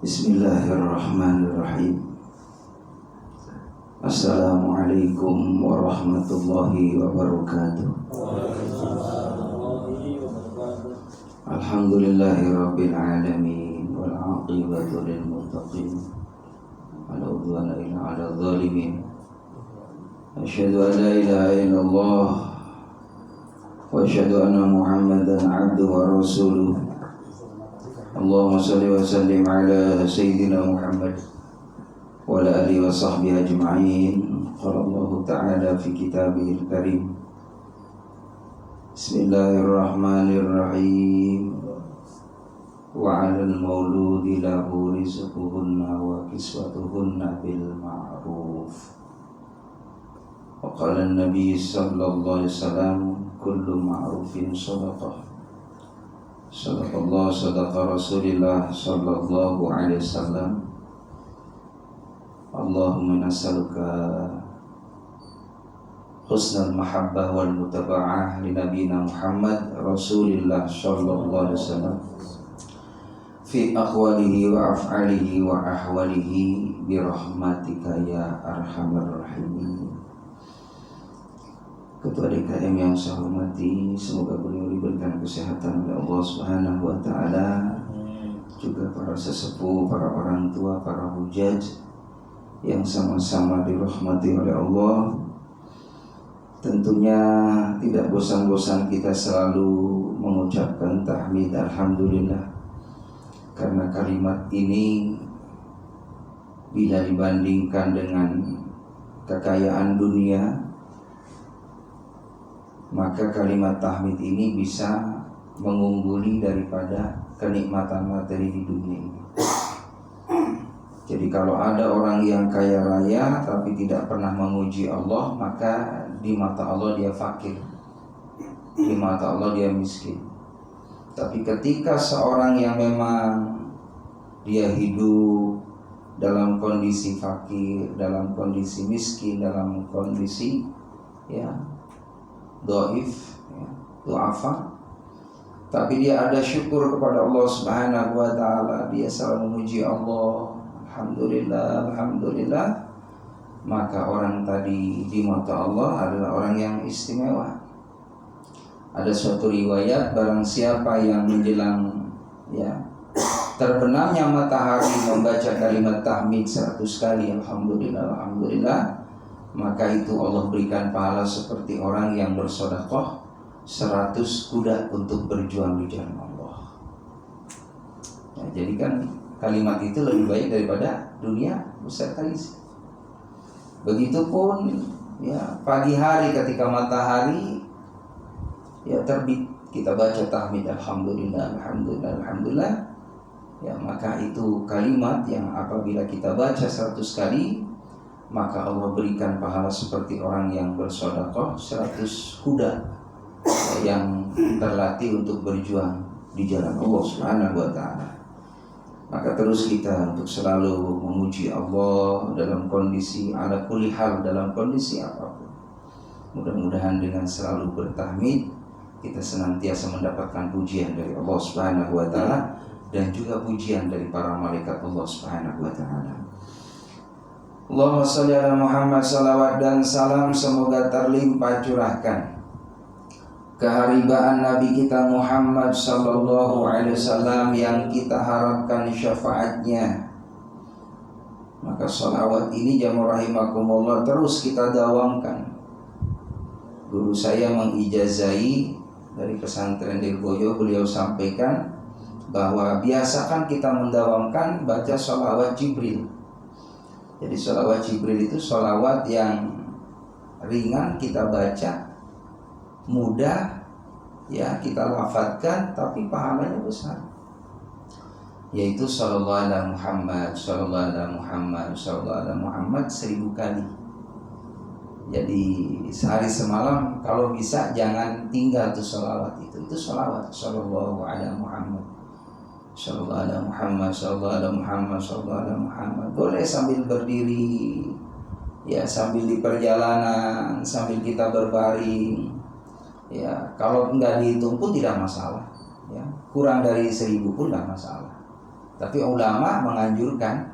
Bismillahirrahmanirrahim. Assalamualaikum warahmatullahi wabarakatuh. Alhamdulillahi alamin wal aqibatu lil muttaqin wala udwana illa 'alal zalimin. Asyhadu an la ilaha illallah wa asyhadu anna Muhammadan 'abduhu wa rasuluh. Allahumma salli wa sallim ala sayyidina Muhammad wa ala alihi wa sahbihi ajma'in. Qala Allah ta'ala fi kitabihil karim. Bismillahirrahmanirrahim. Wa 'alal mauludi lahu rizquhunna wa kiswatuhunna bil ma'ruf. Wa qala an-nabiy sallallahu alaihi wasallam kullu ma'rufin shadaqah. Sadaqallah sadaqa Rasulillah sallallahu alaihi wasallam. Allahumma nas'aluka husnal mahabbah wal mutaba'ah li nabiyina Muhammad Rasulillah sallallahu alaihi wasallam fi aqwalihi wa af'alihi wa ahwalihi bi rahmatika ya arhamar rahimin. Ketua DKM yang saya hormati, semoga beliau diberikan kesehatan oleh Allah Subhanahu wa taala. Juga para sesepuh, para orang tua, para hujaj yang sama-sama dirahmati oleh Allah. Tentunya tidak bosan-bosan kita selalu mengucapkan tahmid alhamdulillah, karena kalimat ini bila dibandingkan dengan kekayaan dunia, maka kalimat tahmid ini bisa mengungguli daripada kenikmatan materi di dunia ini. Jadi kalau ada orang yang kaya raya tapi tidak pernah memuji Allah, maka di mata Allah dia fakir, di mata Allah dia miskin. Tapi ketika seorang yang memang dia hidup dalam kondisi fakir, dalam kondisi miskin, dalam kondisi dhaif, du'afa, tapi dia ada syukur kepada Allah Subhanahu wa taala, dia selalu memuji Allah, alhamdulillah, alhamdulillah, maka orang tadi di mata Allah adalah orang yang istimewa. Ada suatu riwayat, barang siapa yang menjelang terbenamnya matahari membaca kalimat tahmid 100 kali alhamdulillah, alhamdulillah, maka itu Allah berikan pahala seperti orang yang bersedekah 100 kuda untuk berjuang di jalan Allah. Jadi kan kalimat itu lebih baik daripada dunia beserta isi. Begitupun pagi hari ketika matahari terbit, kita baca tahmid alhamdulillah, alhamdulillah, alhamdulillah. Maka itu kalimat yang apabila kita baca 100 kali, maka Allah berikan pahala seperti orang yang bersedekah 100 kuda yang terlatih untuk berjuang di jalan Allah Subhanahu wa taala. Maka terus kita untuk selalu memuji Allah dalam kondisi ala kulli hal, dalam kondisi apapun. Mudah-mudahan dengan selalu bertahmid kita senantiasa mendapatkan pujian dari Allah Subhanahu wa taala dan juga pujian dari para malaikat Allah Subhanahu wa taala. Allahumma sholli ala Muhammad, salawat dan salam semoga terlimpah curahkan keharibaan Nabi kita Muhammad sallallahu alaihi wasallam yang kita harapkan syafaatnya. Maka salawat ini jamaah rahimakumullah terus kita dawamkan. Guru saya mengijazai dari pesantren Dirboyo, beliau sampaikan bahwa biasakan kita mendawamkan baca salawat Jibril. Jadi sholawat Jibril itu sholawat yang ringan kita baca, mudah kita lafadzkan, tapi pahalanya besar. Yaitu sallallahu alaihi Muhammad, sallallahu alaihi Muhammad, sallallahu alaihi Muhammad 1000 kali. Jadi sehari semalam kalau bisa jangan tinggal tuh sholawat itu sholawat sallallahu alaihi Muhammad, sallallahu alaihi Muhammad, sallallahu alaihi Muhammad, sallallahu alaihi Muhammad. Boleh sambil berdiri, sambil di perjalanan, sambil kita berbaring. Kalau enggak dihitung pun tidak masalah. Kurang dari 1000 pun tidak masalah. Tapi ulama menganjurkan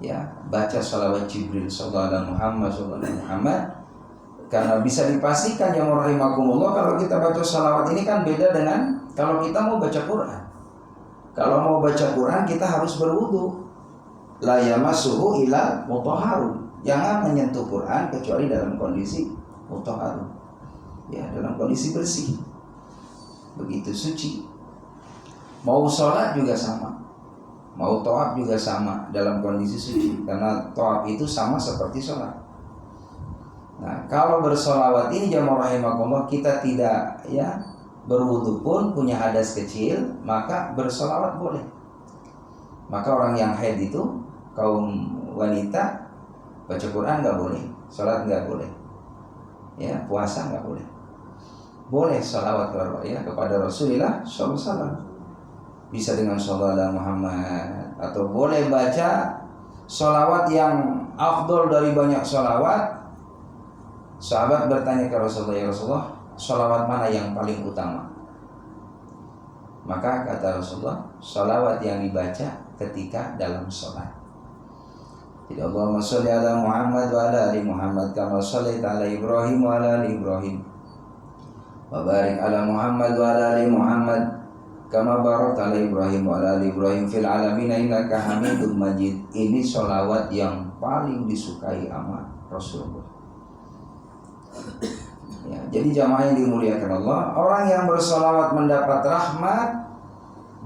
ya baca sholawat Jibril sallallahu alaihi Muhammad, karena bisa dipastikan ya rahimakumullah, kalau kita baca sholawat ini kan beda dengan kalau kita mau baca Quran. Kalau mau baca Quran kita harus berwudu. La yamassuhu illa mutahharun. Jangan menyentuh Quran kecuali dalam kondisi mutahharun. Ya, dalam kondisi bersih. Begitu suci. Mau sholat juga sama. Mau tawaf juga sama dalam kondisi suci. Karena tawaf itu sama seperti sholat. Nah, kalau bersolawat ini jamaah rahimakumullah, kita tidak ya berwudu pun punya hadas kecil, maka bersolawat boleh. Maka orang yang haid itu, kaum wanita, baca Quran nggak boleh, sholat nggak boleh, ya puasa nggak boleh. Boleh sholawat kepada Rasulullah SAW, bisa dengan sholawat Muhammad, atau boleh baca sholawat yang afdol dari banyak sholawat. Sahabat bertanya ke Rasulullah, ya Rasulullah, sholawat mana yang paling utama? Maka kata Rasulullah, sholawat yang dibaca ketika dalam sholat. Jadi Allahumma sholli ala Muhammad wa ala ali Muhammad kama shallaita ala Ibrahim wa ala ali Ibrahim wa barik ala Muhammad wa ala ali Muhammad kama barakta ala Ibrahim wa ala ali Ibrahim fil alamin innaka Hamidum Majid. Ini sholawat yang paling disukai sama Rasulullah. Ya, jadi jamaah yang dimuliakan Allah, orang yang bersolawat mendapat rahmat,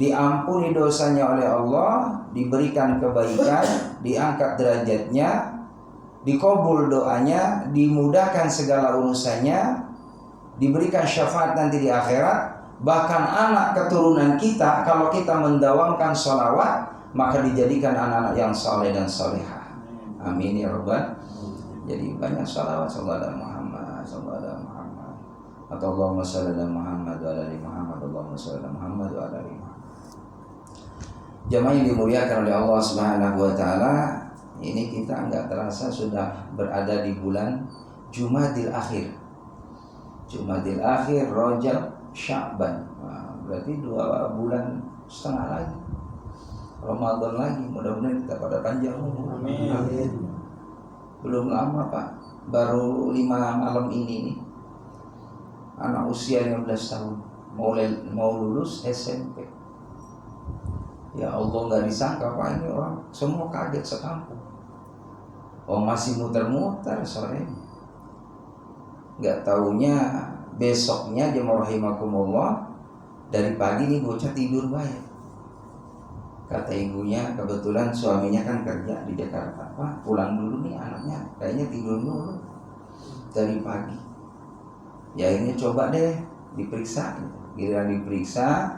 diampuni dosanya oleh Allah, diberikan kebaikan, diangkat derajatnya, dikabul doanya, dimudahkan segala urusannya, diberikan syafaat nanti di akhirat. Bahkan anak keturunan kita, kalau kita mendawamkan sholawat, maka dijadikan anak-anak yang saleh dan salehah. Amin ya rabbal. Jadi banyak sholawat, sallallahu alaihi Muhammad, sallallahu alaihi Muhammad, atau Allahumma sholli ala Muhammad wa ala ali Muhammad, Allahumma sholli ala Muhammad wa ala ali Muhammad. Jamaah yang dimuliakan oleh Allah Subhanahu wa taala, ini kita enggak terasa sudah berada di bulan Jumadil Akhir. Jumadil Akhir, Rajab, Sya'ban. Nah, berarti 2 bulan setengah lagi. Ramadan lagi, mudah-mudahan kita pada panjang umur. Amin. Belum lama Pak, baru 5 malam ini nih, anak usia 15 tahun mau lulus SMP. Ya Allah, nggak disangka Pak, ini orang semua kaget sekampung. Oh, masih muter-muter sore, nggak taunya besoknya jemaah rahimakumullah, dari pagi nih bocah tidur baik. Kata ibunya, kebetulan suaminya kan kerja di Jakarta, Pak pulang dulu nih anaknya, kayaknya tidur dulu dari pagi. Ya akhirnya coba deh diperiksa, giliran diperiksa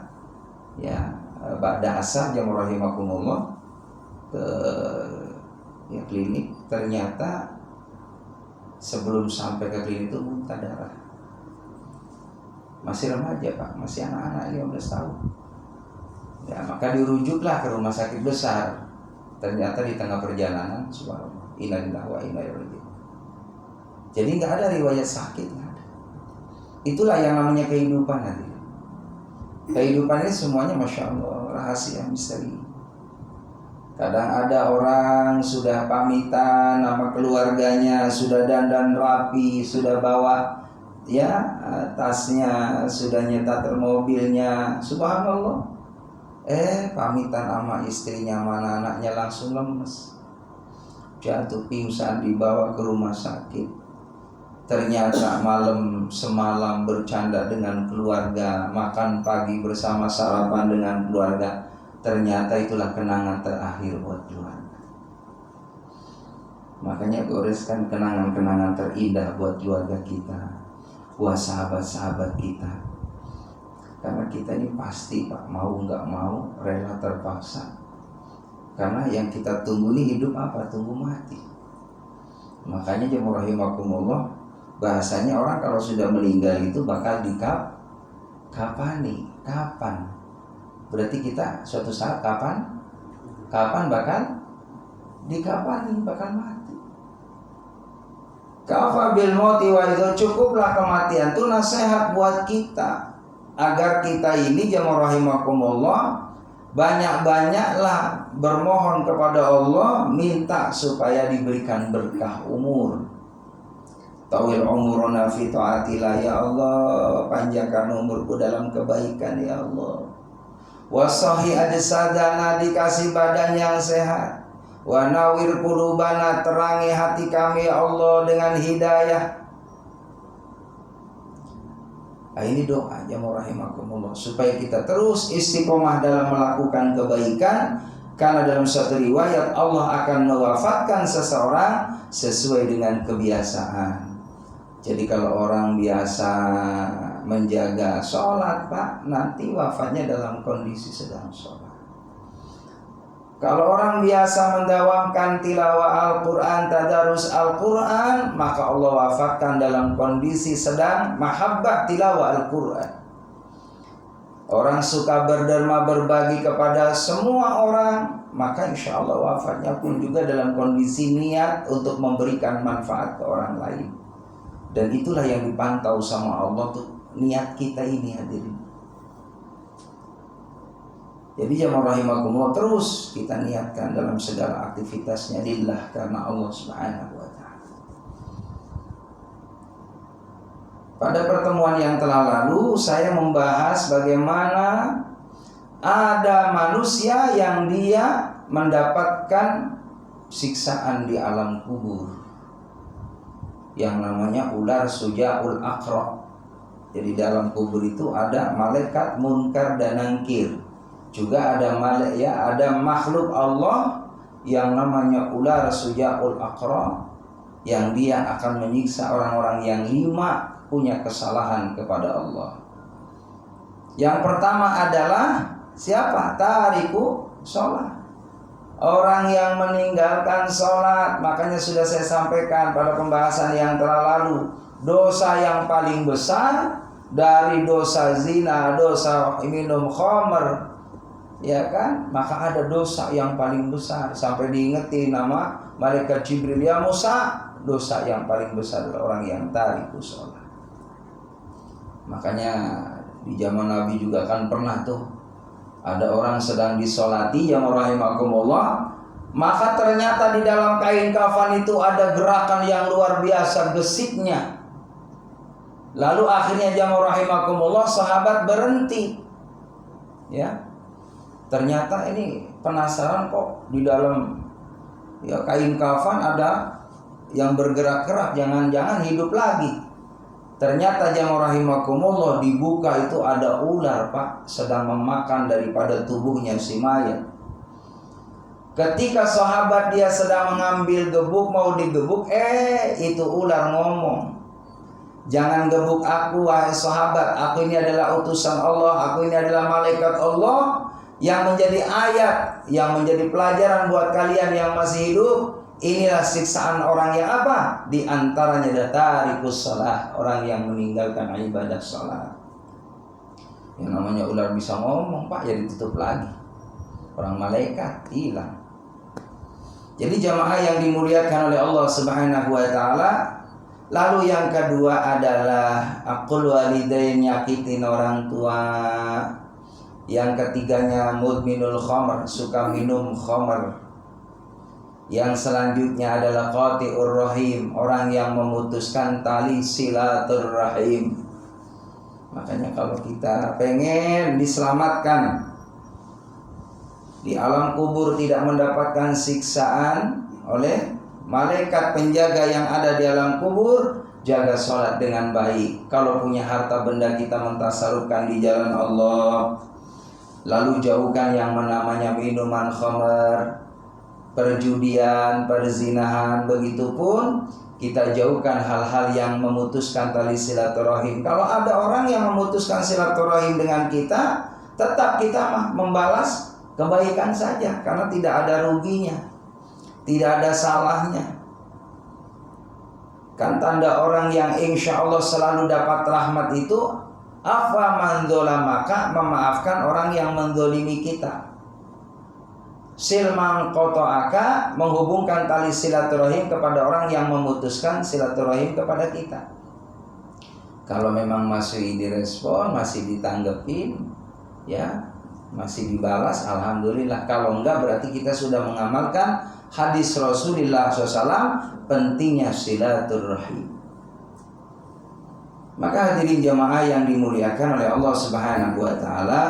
ya ba'da asar jamaah rahimakumullah ke ya klinik, ternyata sebelum sampai ke klinik itu muntah darah. Masih remaja Pak, masih anak-anak 15 tahun. Ya, maka dirujuklah ke rumah sakit besar. Ternyata di tengah perjalanan, subhanallah, inna lillahi wa inna ilaihi raji'un. Jadi nggak ada riwayat sakit, nggak ada. Itulah yang namanya kehidupan nanti. Kehidupan ini semuanya masya Allah rahasia misteri. Kadang ada orang sudah pamitan sama keluarganya, sudah dandan rapi, sudah bawa ya tasnya, sudah nyetar mobilnya, subhanallah. Pamitan sama istrinya, mana anaknya langsung lemes, jatuh pingsan, dibawa ke rumah sakit. Ternyata malam semalam bercanda dengan keluarga, makan pagi bersama, sarapan dengan keluarga. Ternyata itulah kenangan terakhir buat keluarga. Makanya goreskan kenangan-kenangan terindah buat keluarga kita, buat sahabat-sahabat kita. Karena kita ini pasti Pak, mau nggak mau, rela terpaksa. Karena yang kita tunggu ini hidup apa? Tunggu mati. Makanya jemaah rahimakumullah, bahasanya orang kalau sudah meninggal itu bakal dikapani. Kapan? Berarti kita suatu saat kapan bakal dikapani, bakal mati. Kafa bil mauti wa idza, cukuplah kematian itu nasihat buat kita, agar kita ini jamaah rahimakumullah banyak-banyaklah bermohon kepada Allah, minta supaya diberikan berkah umur. Tawil umuruna fi taatillah, ya Allah, panjangkan umurku dalam kebaikan ya Allah. Wasahi ajsadana, dikasih badan yang sehat. Wa nawir qulubana, terangi hati kami ya Allah dengan hidayah. Nah, ini doa jamaah rahimakumullah, supaya kita terus istiqomah dalam melakukan kebaikan. Karena dalam suatu riwayat Allah akan mewafatkan seseorang sesuai dengan kebiasaan. Jadi kalau orang biasa menjaga sholat, Pak, nanti wafatnya dalam kondisi sedang sholat. Kalau orang biasa mendawamkan tilawah Al-Quran, tadarus Al-Quran, maka Allah wafatkan dalam kondisi sedang mahabbah tilawah Al-Quran. Orang suka berderma berbagi kepada semua orang, maka insya Allah wafatnya pun juga dalam kondisi niat untuk memberikan manfaat ke orang lain. Dan itulah yang dipantau sama Allah tuh, niat kita ini, hadirin. Jadi jamaah rahimakumullah, terus kita niatkan dalam segala aktivitasnya lillah, karena Allah Subhanahu wa ta'ala. Pada pertemuan yang telah lalu saya membahas bagaimana ada manusia yang dia mendapatkan siksaan di alam kubur, yang namanya ular Sujaul Aqra. Jadi dalam kubur itu ada malaikat Munkar dan Nakir. Juga ada ada makhluk Allah yang namanya ular Sujaul Aqra, yang dia akan menyiksa orang-orang yang 5 punya kesalahan kepada Allah. Yang pertama adalah siapa? Tariku sholat, orang yang meninggalkan sholat. Makanya sudah saya sampaikan pada pembahasan yang telah lalu, dosa yang paling besar dari dosa zina, dosa minum khamr, ya kan? Maka ada dosa yang paling besar, sampai diingetin nama malaikat Jibril, ya Musa, dosa yang paling besar adalah orang yang tariku sholat. Makanya di zaman Nabi juga kan pernah tuh ada orang sedang disolati, yang rahimakumullah, maka ternyata di dalam kain kafan itu ada gerakan yang luar biasa gesiknya. Lalu akhirnya jamaah rahimakumullah, sahabat berhenti. Ya. Ternyata ini penasaran kok di dalam kain kafan ada yang bergerak-gerak, jangan-jangan hidup lagi. Ternyata jamaah rahimakumullah, dibuka itu ada ular, Pak, sedang memakan daripada tubuhnya si mayat. Ketika sahabat dia sedang mengambil gebuk, mau digebuk, itu ular ngomong, jangan gebuk aku wahai sahabat, aku ini adalah utusan Allah, aku ini adalah malaikat Allah yang menjadi ayat, yang menjadi pelajaran buat kalian yang masih hidup. Inilah siksaan orang yang apa? Di antaranya ada tarikus shalah, orang yang meninggalkan ibadah salat. Yang namanya ular bisa ngomong, Pak, ya ditutup lagi. Orang malaikat hilang. Jadi jamaah yang dimuliakan oleh Allah Subhanahu wa ta'ala. Lalu yang kedua adalah aqul walidain, nyakitin orang tua. Yang ketiganya mudminul khamr, suka minum khamr. Yang selanjutnya adalah qati'ur rahim, orang yang memutuskan tali silaturrahim. Makanya kalau kita pengen diselamatkan di alam kubur, tidak mendapatkan siksaan oleh malaikat penjaga yang ada di alam kubur, jaga sholat dengan baik. Kalau punya harta benda, kita mentasarufkan di jalan Allah. Lalu jauhkan yang namanya minuman khamr, perjudian, perzinahan. Begitupun kita jauhkan hal-hal yang memutuskan tali silaturahim. Kalau ada orang yang memutuskan silaturahim dengan kita, tetap kita membalas kebaikan saja, karena tidak ada ruginya, tidak ada salahnya. Kan tanda orang yang insya Allah selalu dapat rahmat itu, afa man dzolamaka, memaafkan orang yang mendolimi kita. Silman qata'aka, menghubungkan tali silaturahim kepada orang yang memutuskan silaturahim kepada kita. Kalau memang masih direspon, masih ditanggepin, ya masih dibalas, alhamdulillah. Kalau enggak berarti kita sudah mengamalkan hadis Rasulullah SAW, pentingnya silaturahim. Maka hadirin jamaah yang dimuliakan oleh Allah Subhanahu wa taala,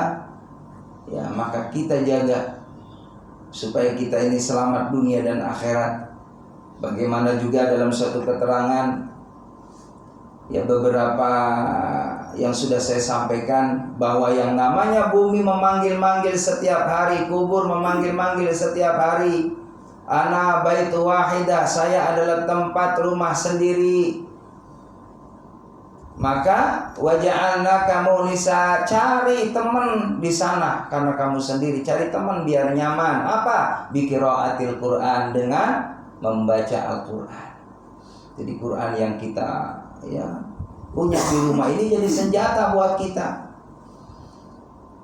ya maka kita jaga supaya kita ini selamat dunia dan akhirat. Bagaimana juga dalam suatu keterangan, ya beberapa yang sudah saya sampaikan, bahwa yang namanya bumi memanggil-manggil setiap hari, kubur memanggil-manggil setiap hari. Ana baitu wahidah, saya adalah tempat rumah sendiri. Maka waja'alna kamu nisa, cari teman di sana karena kamu sendiri, cari teman biar nyaman. Apa? Biqiraatil Quran, dengan membaca Al-Quran. Jadi Quran yang kita ya punya di rumah ini jadi senjata buat kita.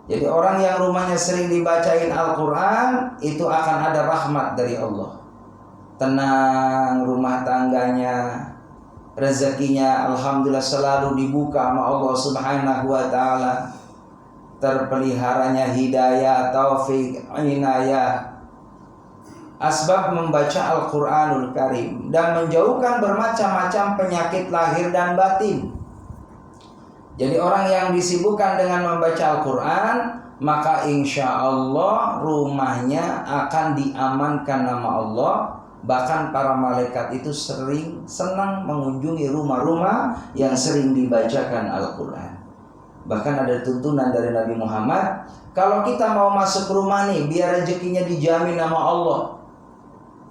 Jadi orang yang rumahnya sering dibacain Al-Quran, itu akan ada rahmat dari Allah. Tenang rumah tangganya, rezekinya alhamdulillah selalu dibuka sama Allah Subhanahu wa taala. Terpeliharanya hidayah, taufik, inayah. Asbab membaca Al-Qur'anul Karim dan menjauhkan bermacam-macam penyakit lahir dan batin. Jadi orang yang disibukkan dengan membaca Al-Quran, maka insya Allah rumahnya akan diamankan nama Allah. Bahkan para malaikat itu senang mengunjungi rumah-rumah yang sering dibacakan Al-Quran. Bahkan ada tuntunan dari Nabi Muhammad, kalau kita mau masuk rumah nih, biar rezekinya dijamin nama Allah.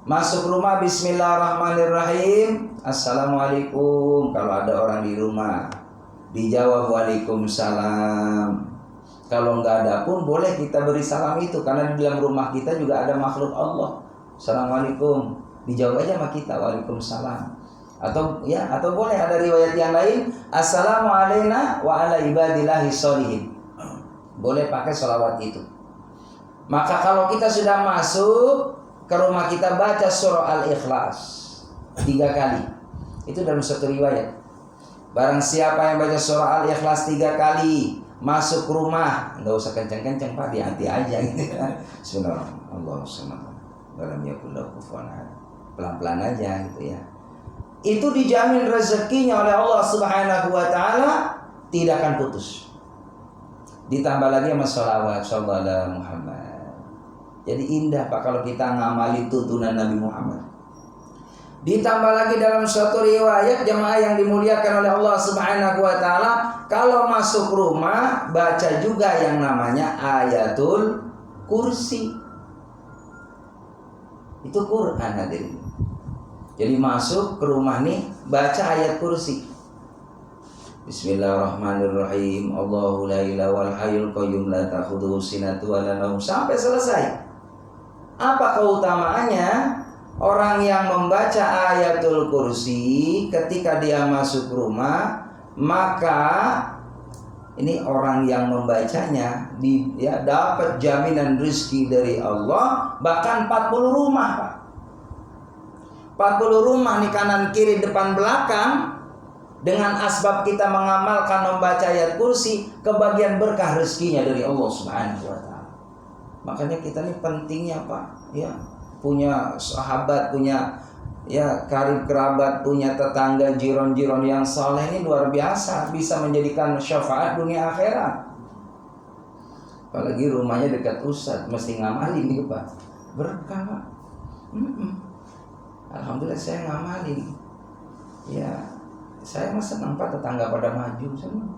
Masuk rumah bismillahirrahmanirrahim, assalamualaikum. Kalau ada orang di rumah, dijawab waalaikumsalam. Kalau nggak ada pun boleh kita beri salam itu, karena di dalam rumah kita juga ada makhluk Allah. Assalamualaikum, dijawab aja sama kita waalaikumsalam. Atau boleh ada riwayat yang lain, assalamu alayna wa ala ibadillahi sholihin. Boleh pakai sholawat itu. Maka kalau kita sudah masuk ke rumah kita, baca surah Al-Ikhlas 3 kali. Itu dalam satu riwayat. Barang siapa yang baca surah Al-Ikhlas 3 kali, masuk rumah, nggak usah kencang-kencang Pak, hati aja gitu kan. Bismillahirrahmanirrahim. Pelan-pelan aja gitu ya. Itu dijamin rezekinya oleh Allah Subhanahu wa taala, tidak akan putus. Ditambah lagi sama sholawat sallallahu alaihi Muhammad. Jadi indah Pak kalau kita ngamali tuntunan Nabi Muhammad. Ditambah lagi dalam suatu riwayat jemaah yang dimuliakan oleh Allah Subhanahu wa taala, kalau masuk rumah baca juga yang namanya ayatul kursi. Itu Quran hadirin. Jadi masuk ke rumah nih, baca ayat kursi. Bismillahirrahmanirrahim. Allahu la ilaha wal hayyul qayyum la ta'khudhuhu sinatun wa la naum, sampai selesai. Apa keutamaannya? Orang yang membaca ayatul kursi ketika dia masuk rumah, maka ini orang yang membacanya dapat jaminan rezeki dari Allah, bahkan 40 rumah Pak. 40 rumah nih, kanan kiri depan belakang. Dengan asbab kita mengamalkan membaca ayat kursi, kebagian berkah rezekinya dari Allah Subhanahu wa taala. Makanya kita nih pentingnya Pak, ya, punya sahabat, punya karib kerabat, punya tetangga, jiron-jiron yang saleh, ini luar biasa, bisa menjadikan syafaat dunia akhirat. Apalagi rumahnya dekat ustadz, mesti ngamalin nih Pak, berkah Pak. Alhamdulillah saya ngamalin. Ya, saya mah senang Pak, tetangga pada maju, senang.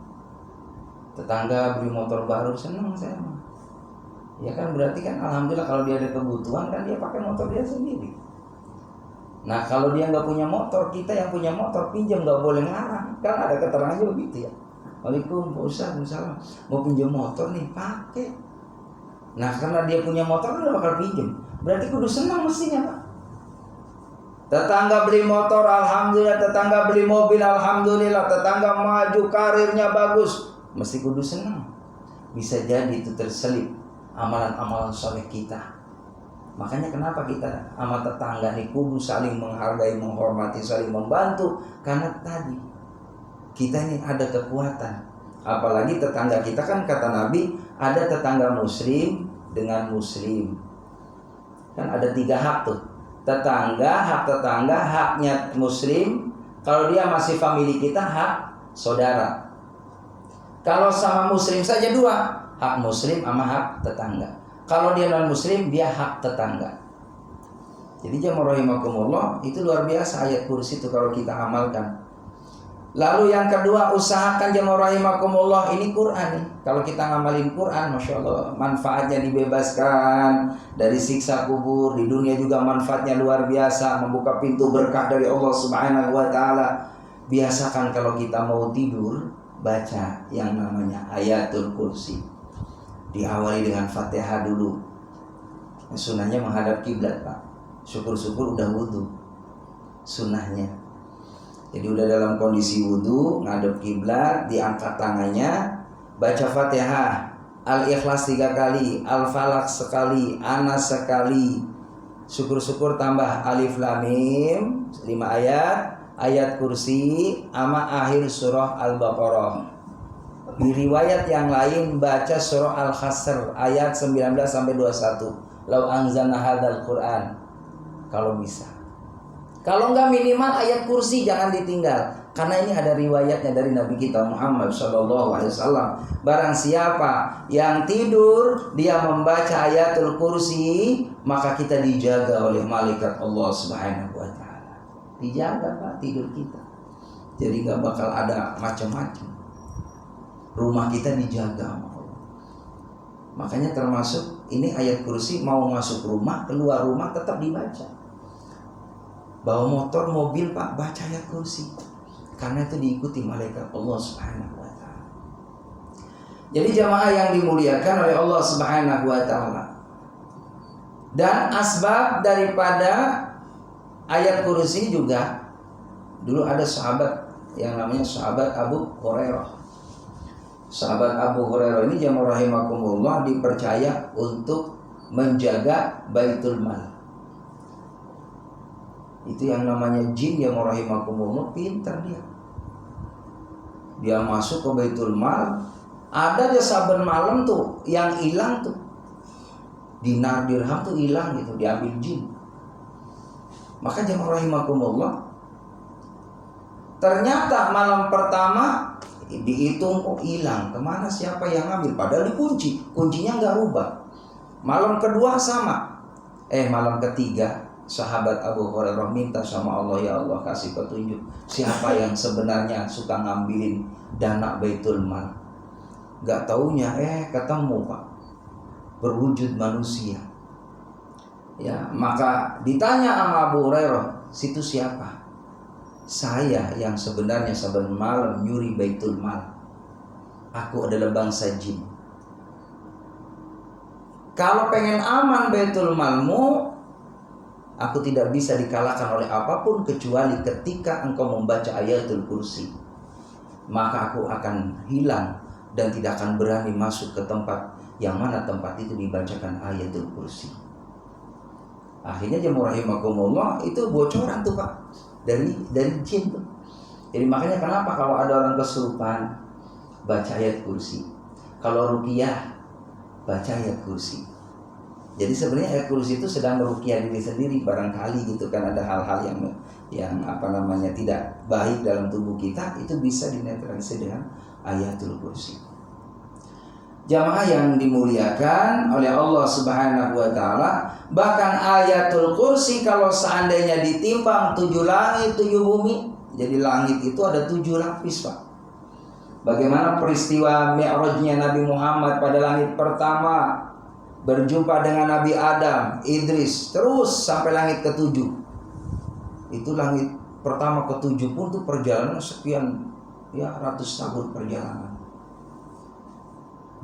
Tetangga beli motor baru, senang saya mah. Ya kan, berarti kan alhamdulillah kalau dia ada kebutuhan kan dia pakai motor dia sendiri. Nah kalau dia nggak punya motor, kita yang punya motor pinjam, nggak boleh ngarang. Kan ada keterangannya begitu ya. Waalaikumsalam, Pak Ustaz, misalnya mau pinjam motor nih, pakai. Nah karena dia punya motor udah bakal pinjam, berarti kudu senang mestinya Pak. Tetangga beli motor, alhamdulillah. Tetangga beli mobil, alhamdulillah. Tetangga maju, karirnya bagus, mesti kudu senang. Bisa jadi itu terselip amalan-amalan soleh kita. Makanya kenapa kita sama tetangga nih kudu saling menghargai, menghormati, saling membantu. Karena tadi kita ini ada kekuatan, Apalagi tetangga kita kan kata Nabi, ada tetangga muslim dengan muslim. Kan ada 3 hak tuh. Hak tetangga, haknya muslim. Kalau dia masih famili kita, hak saudara. Kalau sama muslim saja 2, hak muslim sama hak tetangga. Kalau dia non muslim, dia hak tetangga. Jadi jamaah rahimakumullah, itu luar biasa ayat kursi itu kalau kita amalkan. Lalu yang kedua, usahakan jamaah rahimakumullah, ini Quran nih. Kalau kita ngamalin Quran, Masya Allah, manfaatnya dibebaskan dari siksa kubur. Di dunia juga manfaatnya luar biasa, membuka pintu berkah dari Allah Subhanahu wa Ta'ala. Biasakan kalau kita mau tidur, baca yang namanya ayatul kursi. Diawali dengan Fatihah dulu. Sunnahnya menghadap kiblat, Pak. Syukur-syukur udah wudhu. Sunnahnya. Jadi udah dalam kondisi wudhu, ngadep kiblat, diangkat tangannya, baca Fatihah, Al-Ikhlas 3 kali, Al-Falaq sekali, Anas sekali. Syukur-syukur tambah Alif Lam Mim 5 ayat kursi, ama akhir surah Al-Baqarah. Di riwayat yang lain baca surah Al-Hasr ayat 19 sampai 21. Lau anzalna hadzal Qur'an. Kalau bisa. Kalau enggak minimal ayat kursi jangan ditinggal. Karena ini ada riwayatnya dari Nabi kita Muhammad SAW. Barang siapa yang tidur dia membaca ayatul kursi, maka kita dijaga oleh malaikat Allah Subhanahu wa Ta'ala. Dijaga, Pak, tidur kita. Jadi enggak bakal ada macam-macam. Rumah kita dijaga sama Allah. Makanya termasuk ini ayat kursi, mau masuk rumah, keluar rumah tetap dibaca. Bawa motor, mobil, Pak, baca ayat kursi. Karena itu diikuti malaikat Allah Subhanahu wa Ta'ala. Jadi jamaah yang dimuliakan oleh Allah Subhanahu wa Ta'ala. Dan asbab daripada ayat kursi juga, dulu ada sahabat yang namanya sahabat Abu Hurairah. Sahabat Abu Hurairah ini jamaah rahimakumullah dipercaya untuk menjaga Baitul Mal. Itu yang namanya jin yang rahimakumullah, pintar dia. Dia masuk ke Baitul Mal, ada dia saben malam tuh yang hilang tuh. Dinar dirham tuh hilang gitu, diambil jin. Maka jamaah rahimakumullah, ternyata malam pertama dihitung hilang, kemana siapa yang ngambil, padahal dikunci, kuncinya nggak rubah. Malam kedua sama, malam ketiga sahabat Abu Hurairah minta sama Allah, ya Allah kasih petunjuk siapa yang sebenarnya suka ngambilin dana Baitul Mal. Gak taunya ketemu, Pak, berwujud manusia. Ya, maka ditanya sama Abu Hurairah, situ siapa? Saya yang sebenarnya saben malam nyuri Baitul Mal. Aku adalah bangsa jin. Kalau pengen aman Baitul Malmu, aku tidak bisa dikalahkan oleh apapun kecuali ketika engkau membaca ayatul kursi. Maka aku akan hilang dan tidak akan berani masuk ke tempat yang mana tempat itu dibacakan ayatul kursi. Akhirnya jemaah rahimakumullah, itu bocoran tuh, Pak, dari jin tuh. Jadi makanya kenapa kalau ada orang kesurupan baca ayat kursi, kalau ruqyah baca ayat kursi. Jadi sebenarnya ayat kursi itu sedang meruqyah diri sendiri, barangkali gitu kan, ada hal-hal yang tidak baik dalam tubuh kita, itu bisa dinetralisir dengan ayatul kursi. Jamaah yang dimuliakan oleh Allah Subhanahu wa Ta'ala, bahkan ayatul kursi kalau seandainya ditimbang 7 langit 7 bumi, jadi langit itu ada 7 lapis, Pak. Bagaimana peristiwa Mi'rajnya Nabi Muhammad pada langit pertama, berjumpa dengan Nabi Adam, Idris, terus sampai langit ke-7. Itu langit pertama ke-7 pun tuh perjalanan sekian ratus tahun perjalanan.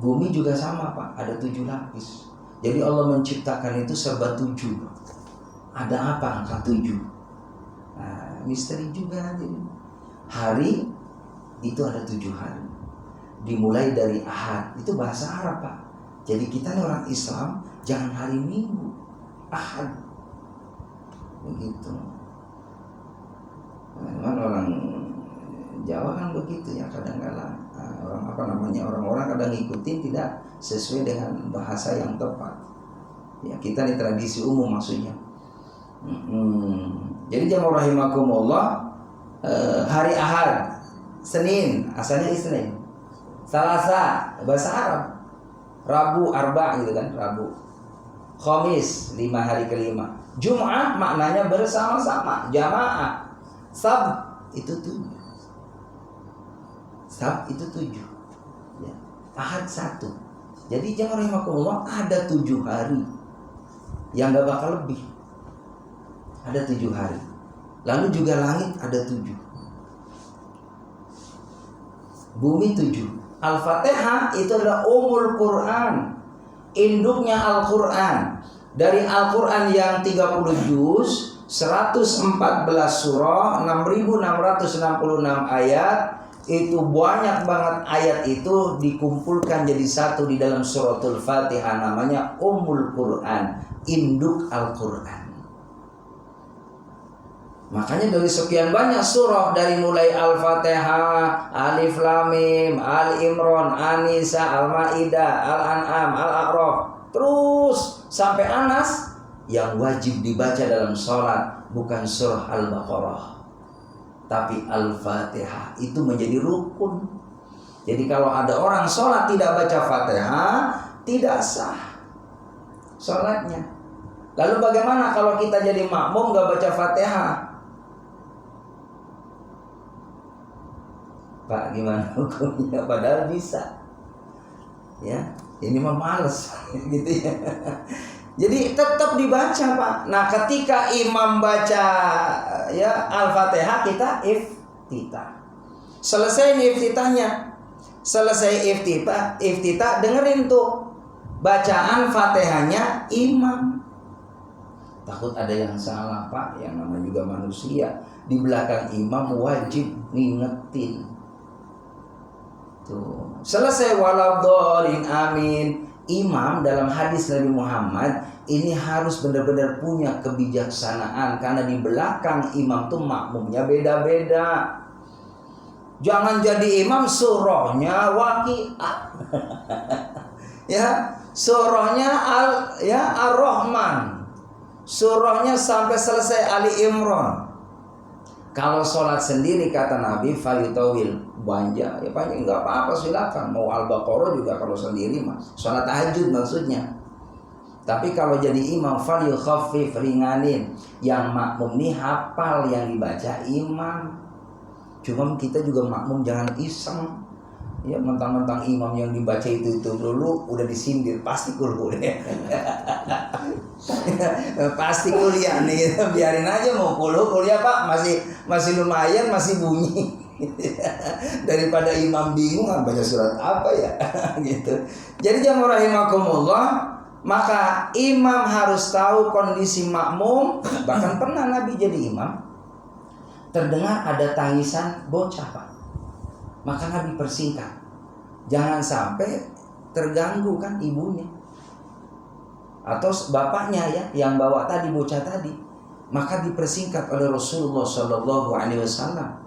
Bumi juga sama, Pak, ada 7 lapis. Jadi Allah menciptakan itu serba 7. Ada apa angka 7? Nah, misteri juga. Jadi hari itu ada 7 hari. Dimulai dari Ahad, itu bahasa Arab, Pak. Jadi kita nih orang Islam, jangan hari Minggu, Ahad. Begitu. Memang orang Jawa kan begitu ya, kadang-kadang orang-orang kadang ngikutin tidak sesuai dengan bahasa yang tepat. Ya, kita ini tradisi umum maksudnya. Jadi jamaah rahimakumullah, hari Ahad, Senin, asalnya Isnin, Selasa bahasa Arab, Rabu Arba gitu kan, Rabu, Khamis 5 hari kelima, Jumat maknanya bersama-sama, jamaah, Sabt itu 7, Sabt itu 7, ya. Ahad 1. Jadi jamaah rahimakumullah ada 7 hari yang gak bakal lebih. Ada 7 hari. Lalu juga langit ada 7. Bumi 7. Al-Fatihah itu adalah Ummul Quran, induknya Al-Quran. Dari Al-Quran yang 30 juz, 114 surah, 6.666 ayat, itu banyak banget ayat itu dikumpulkan jadi satu di dalam suratul Fatihah, namanya Ummul Quran, induk Al-Quran. Makanya dari sekian banyak surah, dari mulai Al-Fatihah, Alif Lam Mim, Ali Imran, An-Nisa, Al-Maidah, Al-An'am, Al-A'raf, terus sampai Anas, yang wajib dibaca dalam sholat bukan surah Al-Baqarah, tapi Al-Fatihah. Itu menjadi rukun. Jadi kalau ada orang sholat tidak baca Fatihah, tidak sah sholatnya. Lalu bagaimana kalau kita jadi makmum gak baca Fatihah? Pak, gimana hukumnya? Padahal bisa. Ya, ini mah males gitu ya. Jadi tetap dibaca, Pak. Nah, ketika imam baca ya Al-Fatihah, kita iftitah. Selesai iftitahnya. Selesai iftitah, dengerin tuh bacaan Fatihahnya imam. Takut ada yang salah, Pak. Yang namanya juga manusia. Di belakang imam wajib ngingetin. Tuh. Selesai waladhdallin amin. Imam dalam hadis Nabi Muhammad ini harus benar-benar punya kebijaksanaan, karena di belakang imam tuh makmumnya beda-beda. Jangan jadi imam surahnya Waqiah. Ya, surahnya Ar-Rahman. Surahnya sampai selesai Ali Imran. Kalau sholat sendiri kata Nabi falyutawil, banyak ya panjang, nggak apa-apa silakan. Mau Al-Baqarah juga kalau sendiri mah. Sholat tahajud maksudnya. Tapi kalau jadi imam falyukhaffif, ringanin. Yang makmum nih hafal yang dibaca imam. Cuma kita juga makmum jangan iseng. Ya mentang-mentang imam yang dibaca itu dulu udah disindir, pasti kuliah. Pasti kuliah nih, biarin aja mau kuliah Pak, masih lumayan, masih bunyi. Daripada imam bingung baca surat apa ya gitu. Jadi jamaah rahimakumullah, maka imam harus tahu kondisi makmum. Bahkan pernah Nabi jadi imam, terdengar ada tangisan bocah, Pak. Maka Nabi persingkat, jangan sampai terganggu kan ibunya atau bapaknya ya yang bawa tadi bocah tadi. Maka dipersingkat oleh Rasulullah Shallallahu Alaihi Wasallam.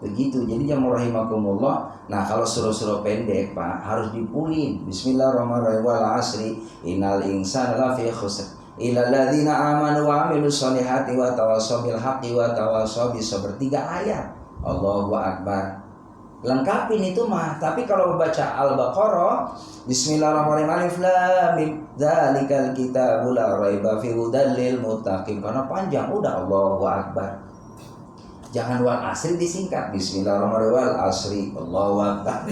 Begitu. Jadi jamaah rahimakumullah. Nah kalau surah-surah pendek Pak harus dipulin. Bismillahirrahmanirrahim. Wal asri innal insana lafi khusr illal ladzina amanu wa amilus solihati wa tawassaw bil haqqi wa tawassaw bis sabr. 3 ayat. Allahu Akbar. Lengkapin itu mah. Tapi kalau baca Al-Baqarah, Bismillahirrahmanirrahim, Alif Lam Mim, dzalikal kitabul la raiba fihi hudal lil muttaqin. Karena panjang udah Allahu Akbar. Jangan wal asri disingkat. Bismillahirrahmanirrahim wal asri. Allahu Akbar.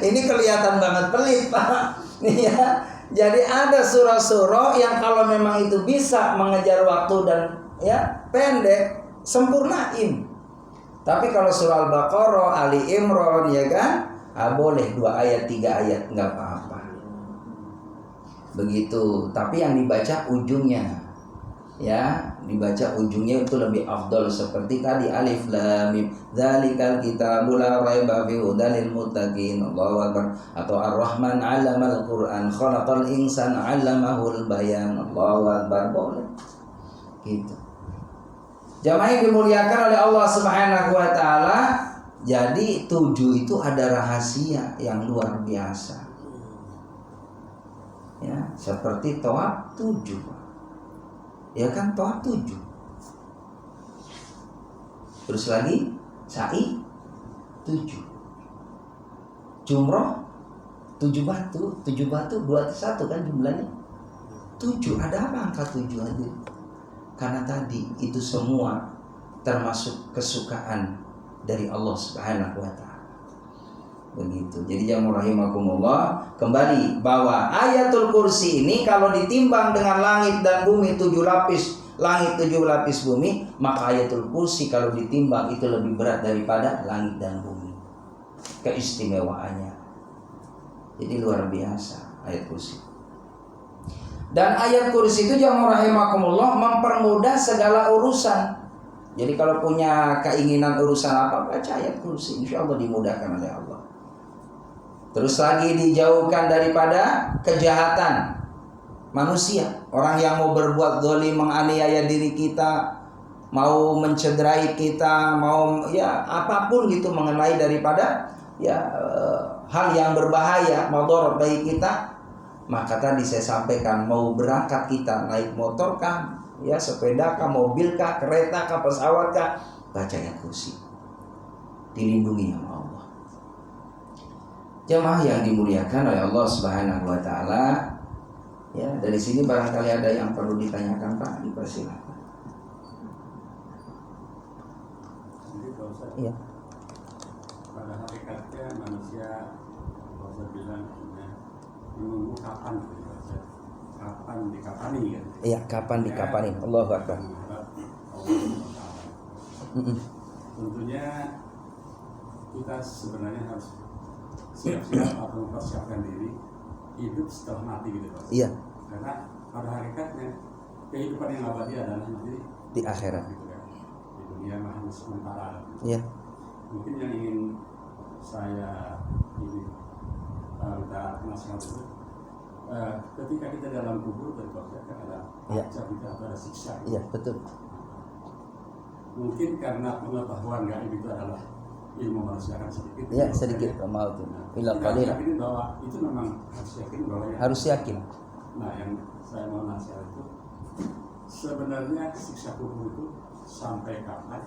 Ini kelihatan banget pelit, Pak. Ya. Jadi ada surah-surah yang kalau memang itu bisa mengejar waktu dan ya pendek, sempurnain. Tapi kalau surah Al-Baqarah, Ali Imran ya kan, boleh 2 ayat 3 ayat nggak apa-apa. Begitu. Tapi yang dibaca ujungnya, ya dibaca ujungnya itu lebih afdol. Seperti tadi Alif Lam Mim, dzalikal kitabul la raiba fihi hudal lil muttaqin. Allahu Akbar. Atau Ar-Rahman 'allamal Qur'an, khalaqal insana 'allamahul bayan. Allahu Akbar. Boleh. Gitu. Jamaah yang dimuliakan oleh Allah Subhanahu wa taala, jadi 7 itu ada rahasia yang luar biasa. Ya, seperti tawaf 7. Ya kan, tawaf 7. Terus lagi sa'i 7. Jumroh 7 batu, 21 kan jumlahnya. 7, ada apa angka 7 aja? Karena tadi itu semua termasuk kesukaan dari Allah Subhanahu wa taala. Begitu. Jadi jamaah rahimakumullah, kembali bahwa ayatul kursi ini kalau ditimbang dengan langit dan bumi 7 lapis, langit 7 lapis bumi, maka ayatul kursi kalau ditimbang itu lebih berat daripada langit dan bumi. Keistimewaannya. Jadi luar biasa ayat kursi. Dan ayat kursi itu jamaah rahimakumullah mempermudah segala urusan. Jadi kalau punya keinginan urusan apa, baca ayat kursi, insya Allah dimudahkan oleh Allah. Terus lagi dijauhkan daripada kejahatan manusia. Orang yang mau berbuat zalim, menganiaya diri kita, mau mencederai kita, mau ya apapun gitu mengenai daripada hal yang berbahaya, madharat bagi kita. Maka tadi saya sampaikan, mau berangkat kita naik motor kah, ya sepeda kah, mobil kah, kereta kah, pesawat kah, baca ayat kursi, dilindungi sama Allah. Jamaah yang dimuliakan oleh Allah Subhanahu wa taala, ya dari sini barangkali ada yang perlu ditanyakan Pak, dipersilakan. Iya. Pada hakikatnya manusia bisa bilang menunggu kapan dikapani kan? Iya, kapan dikapani? Allahu Akbar. Tentunya kita sebenarnya harus siap-siap atau mempersiapkan diri hidup setelah mati gitu Pak. Iya. Karena pada hakikatnya kehidupan yang abadi adalah nanti di akhirat. Gitu kan? Di dunia hanya sementara. Iya. Mungkin yang ingin saya minta nasihat itu, ketika kita dalam kubur kan ada azab, ada siksa. Iya, betul. Mungkin karena pengetahuan gaib itu adalah ilmu manusia kan sedikit. Iya, sedikit mau tuh. Bila qalil. Yakin bahwa itu memang harus yakin bahwa harus yakin. Nah, yang saya mau nasihat itu sebenarnya siksa kubur itu sampai kapan?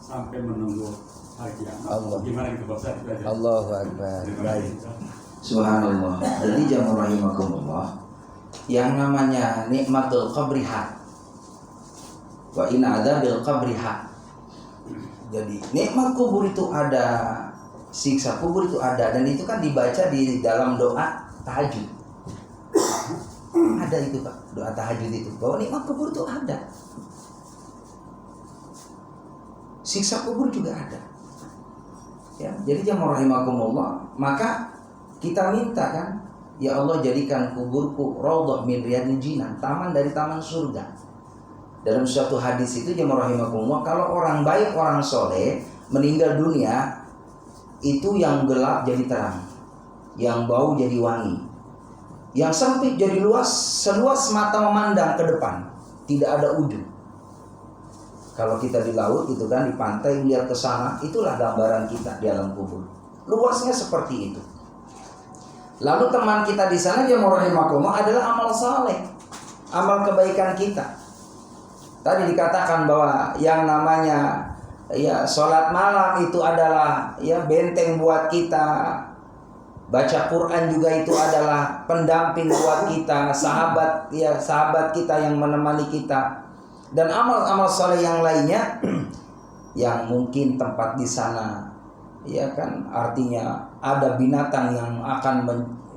Sampai menunggu hari kiamat. Allah. Gimana gitu Pak Ustaz? Allahu Akbar. Baik. Subhanallah. Jadi jamaah rahimakumullah, yang namanya nikmatul qabri haq wa in adzabil qabri haq. Jadi nikmat kubur itu ada, siksa kubur itu ada, dan itu kan dibaca di dalam doa tahajud. Ada itu Pak, doa tahajud itu, bahwa nikmat kubur itu ada. Siksa kubur juga ada. Ya, jadi jamaah rahimakumullah, maka kita minta kan, ya Allah jadikan kuburku raudhah min riyadil jinan, taman dari taman surga. Dalam suatu hadis itu jamaah rahimakumullah, kalau orang baik, orang soleh meninggal dunia, itu yang gelap jadi terang, yang bau jadi wangi, yang sempit jadi luas, seluas mata memandang ke depan, tidak ada ujung. Kalau kita di laut gitu kan, di pantai lihat ke sana, itulah gambaran kita di alam kubur. Luasnya seperti itu. Lalu teman kita di sana jamaah rahimakumullah adalah amal saleh, amal kebaikan kita. Tadi dikatakan bahwa yang namanya ya sholat malam itu adalah ya benteng buat kita. Baca Quran juga itu adalah pendamping buat kita, sahabat kita yang menemani kita. Dan amal-amal saleh yang lainnya yang mungkin tempat di sana ya kan, artinya ada binatang yang akan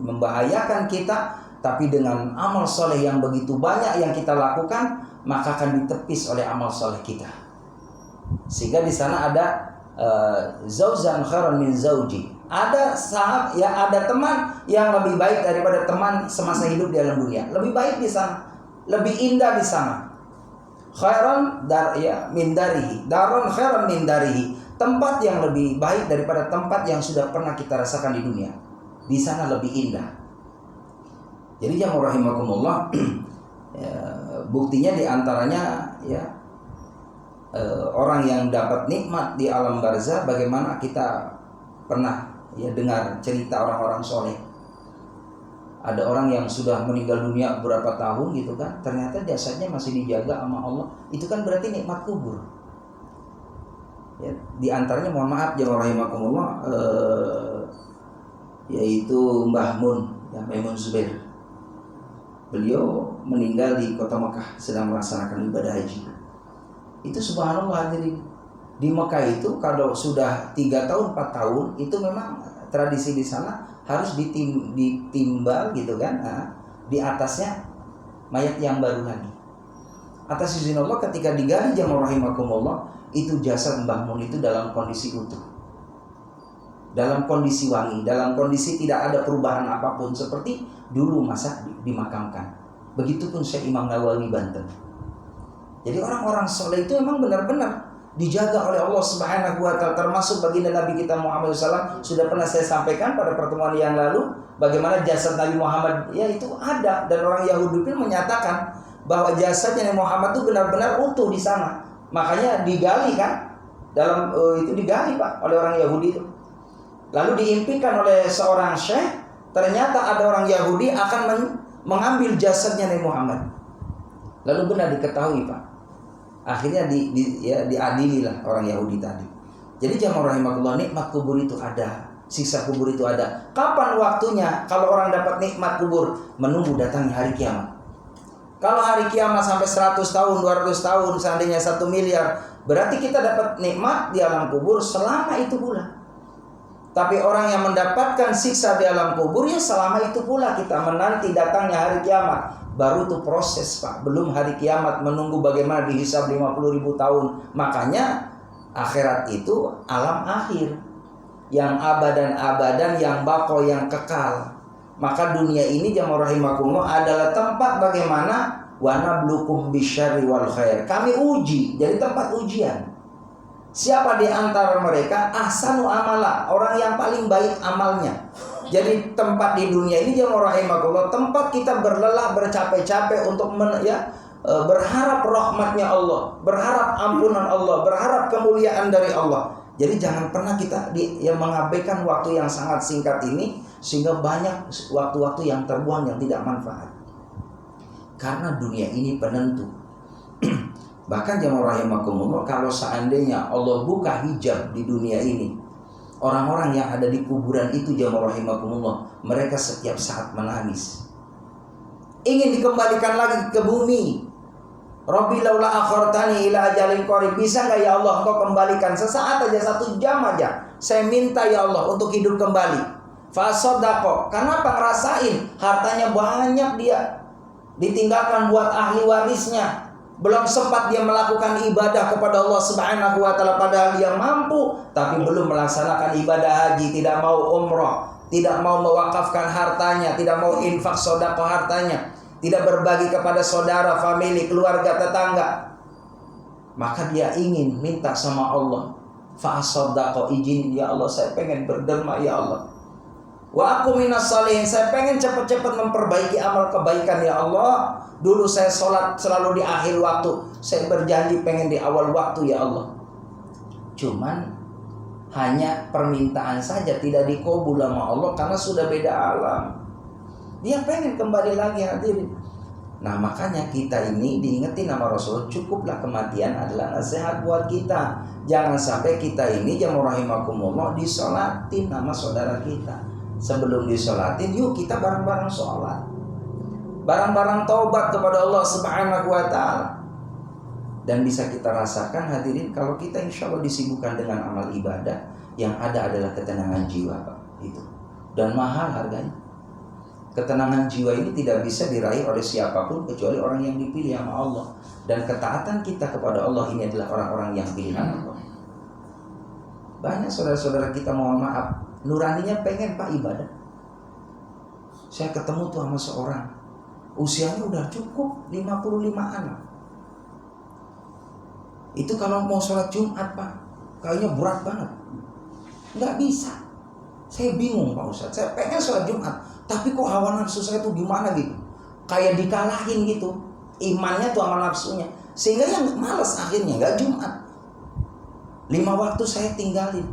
membahayakan kita, tapi dengan amal soleh yang begitu banyak yang kita lakukan, maka akan ditepis oleh amal soleh kita. Sehingga di sana ada zauzan khairan min zauji. Ada sahabat, ya ada teman yang lebih baik daripada teman semasa hidup di dalam dunia. Lebih baik di sana, lebih indah di sana. Khairan min darihi, darun khairan min darihi. Tempat yang lebih baik daripada tempat yang sudah pernah kita rasakan di dunia. Di sana lebih indah. Jadi jamaah rahimakumullah, ya, buktinya diantaranya ya orang yang dapat nikmat di alam barzah, bagaimana kita pernah ya dengar cerita orang-orang soleh. Ada orang yang sudah meninggal dunia berapa tahun gitu kan, ternyata jasadnya masih dijaga sama Allah. Itu kan berarti nikmat kubur. Ya, di antaranya mohon maaf jemaah rahimakumullah, yaitu Mbah Mun, ya, Maimun Zubair. Beliau meninggal di kota Mekah sedang melaksanakan ibadah haji. Itu subhanallah, jadi di Mekah itu kalau sudah 3 tahun 4 tahun itu memang tradisi di sana harus ditimbal gitu kan, di atasnya mayat yang baru lagi. Atas izin Allah ketika digali jamaah rahimakumullah, itu jasad Mbah Mun itu dalam kondisi utuh, dalam kondisi wangi, dalam kondisi tidak ada perubahan apapun, seperti dulu masa dimakamkan. Begitupun Syekh Imam Nawawi Banten. Jadi orang-orang soleh itu memang benar-benar dijaga oleh Allah Subhanahu wa Ta'ala, termasuk baginda Nabi kita Muhammad SAW. Sudah pernah saya sampaikan pada pertemuan yang lalu bagaimana jasad Nabi Muhammad ya itu ada, dan orang Yahudi pun menyatakan bahwa jasadnya Nabi Muhammad itu benar-benar utuh di sana. Makanya digali kan, dalam itu digali Pak oleh orang Yahudi itu. Lalu diimpikan oleh seorang syekh, ternyata ada orang Yahudi akan mengambil jasadnya Nabi Muhammad. Lalu benar diketahui Pak. Akhirnya diadili lah orang Yahudi tadi. Jadi jamaah rahimakumullah, nikmat kubur itu ada, siksa kubur itu ada. Kapan waktunya kalau orang dapat nikmat kubur? Menunggu datangnya hari kiamat. Kalau hari kiamat sampai 100 tahun, 200 tahun, seandainya 1 miliar, berarti kita dapat nikmat di alam kubur selama itu pula. Tapi orang yang mendapatkan siksa di alam kubur ya selama itu pula kita menanti datangnya hari kiamat. Baru itu proses Pak, belum hari kiamat, menunggu bagaimana dihisab 50.000 tahun. Makanya akhirat itu alam akhir, yang abadan-abadan, yang baqo, yang kekal. Maka dunia ini jamaah rahimakumullah adalah tempat bagaimana wa nablukum bisyarri wal khair. Kami uji, jadi tempat ujian. Siapa di antara mereka ahsanu amala, orang yang paling baik amalnya. Jadi tempat di dunia ini jamaah rahimakumullah, tempat kita berlelah, bercapek-capek untuk berharap rahmatnya Allah, berharap ampunan Allah, berharap kemuliaan dari Allah. Jadi jangan pernah kita mengabaikan waktu yang sangat singkat ini, sehingga banyak waktu-waktu yang terbuang yang tidak manfaat. Karena dunia ini penentu. Bahkan jamaah rahimakumullah, kalau seandainya Allah buka hijab di dunia ini, orang-orang yang ada di kuburan itu jamaah rahimakumullah, mereka setiap saat menangis, ingin dikembalikan lagi ke bumi. Rabbi laula akhartani ila ajalin qarib, bisa enggak ya Allah engkau kembalikan sesaat aja, 1 jam aja, saya minta ya Allah untuk hidup kembali. Fasadaqo, kenapa? Ngerasain hartanya banyak, dia ditinggalkan buat ahli warisnya, belum sempat dia melakukan ibadah kepada Allah Subhanahu wa Ta'ala, padahal dia mampu, tapi belum melaksanakan ibadah haji, tidak mau umrah, tidak mau mewakafkan hartanya, tidak mau infak sedekah hartanya, tidak berbagi kepada saudara, famili, keluarga, tetangga. Maka dia ingin minta sama Allah, fa'asadaqo, izin ya Allah, saya pengen berderma ya Allah. Wa aku minas shalihin, saya pengen cepat-cepat memperbaiki amal kebaikan ya Allah. Dulu saya sholat selalu di akhir waktu, saya berjanji pengen di awal waktu ya Allah. Cuman hanya permintaan saja, tidak dikabul sama Allah karena sudah beda alam. Dia pengen kembali lagi hadirin. Nah makanya kita ini diingetin sama Rasul, cukuplah kematian adalah nasihat buat kita. Jangan sampai kita ini jamaah rahimakumullah disolatin sama saudara kita. Sebelum disolatin, yuk kita bareng-bareng sholat, barang-barang taubat kepada Allah Subhanahu wa Ta'ala. Dan bisa kita rasakan hadirin, kalau kita insya Allah disibukkan dengan amal ibadah, yang ada adalah ketenangan jiwa Pak. Itu. Dan mahal harganya. Ketenangan jiwa ini tidak bisa diraih oleh siapapun kecuali orang yang dipilih sama Allah. Dan ketaatan kita kepada Allah ini adalah orang-orang yang pilihan Allah. Banyak saudara-saudara kita, mohon maaf, nuraninya pengen Pak ibadah. Saya ketemu tuh sama seorang, usianya udah cukup 55-an. Itu kalau mau sholat Jumat Pak, kayaknya berat banget, nggak bisa. Saya bingung Pak Ustadz, saya pengen sholat Jumat, tapi kok hawa nafsu saya tuh gimana gitu, kayak dikalahin gitu imannya tuh sama nafsunya, sehingga yang malas akhirnya nggak Jumat. 5 waktu saya tinggalin.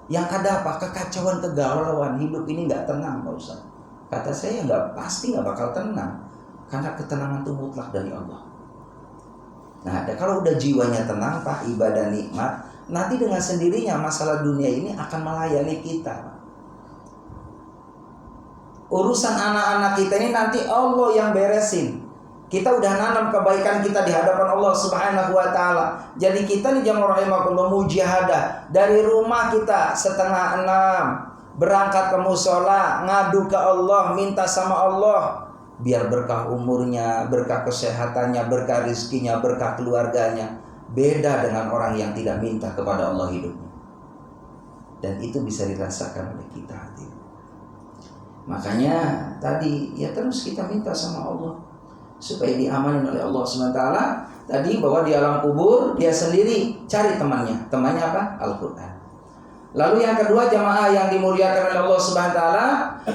Yang ada apa? Kekacauan, kegalauan, hidup ini nggak tenang Pak Ustaz. Kata saya pasti nggak bakal tenang, karena ketenangan itu mutlak dari Allah. Nah, kalau udah jiwanya tenang Pak, ibadah nikmat, nanti dengan sendirinya masalah dunia ini akan melayani kita Pak. Urusan anak-anak kita ini nanti Allah yang beresin. Kita udah nanam kebaikan kita di hadapan Allah Subhanahu wa taala. Jadi kita nih jamaah rahimakumullah mujahadah dari rumah kita 5:30 berangkat ke musola, ngadu ke Allah, minta sama Allah biar berkah umurnya, berkah kesehatannya, berkah rizkinya, berkah keluarganya. Beda dengan orang yang tidak minta kepada Allah hidupnya. Dan itu bisa dirasakan oleh kita hadirin. Makanya tadi ya terus kita minta sama Allah supaya diamanin oleh Allah SWT. Tadi bahwa di alam kubur dia sendiri cari temannya. Temannya apa? Al-Quran. Lalu yang kedua jamaah yang dimuliakan oleh Allah SWT,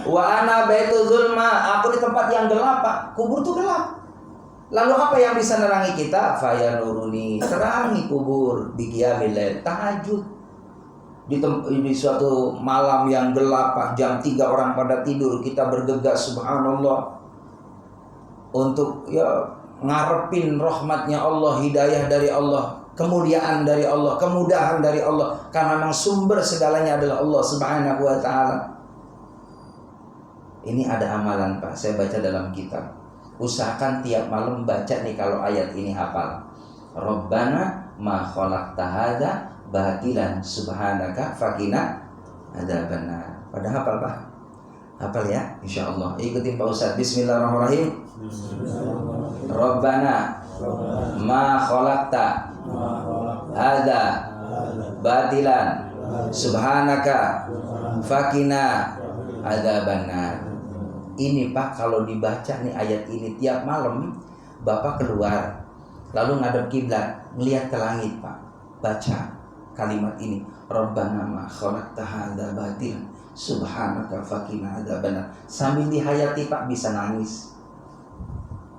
wa ana baitu zulma, aku di tempat yang gelap Pak. Kubur itu gelap. Lalu apa yang bisa nerangi kita? Faya nuruni, terangi kubur di qiyamil lail, tahajud. Di suatu malam yang gelap Pak, jam 3 orang pada tidur, kita bergegas subhanallah untuk ya ngarepin rahmatnya Allah, hidayah dari Allah, kemuliaan dari Allah, kemudahan dari Allah, karena memang sumber segalanya adalah Allah Subhanahu wa taala. Ini ada amalan Pak, saya baca dalam kitab. Usahakan tiap malam baca nih kalau ayat ini hafal. Rabbana ma khalaqta hadza batilan subhanaka faqina adzabannar. Pada hafal Pak? Hafal ya, insyaallah. Ikutin Pak Ustaz. Bismillahirrahmanirrahim. Rabbana ma khalaqta hadza batilan subhanaka faqina adzabannar. Ini Pak, kalau dibaca nih ayat ini tiap malam, Bapak keluar lalu ngadep kiblat, ngelihat ke langit Pak, baca kalimat ini, Rabbana ma khalaqta hadza batilan subhanaka faqina adzabannar. Sambil dihayati Pak bisa nangis.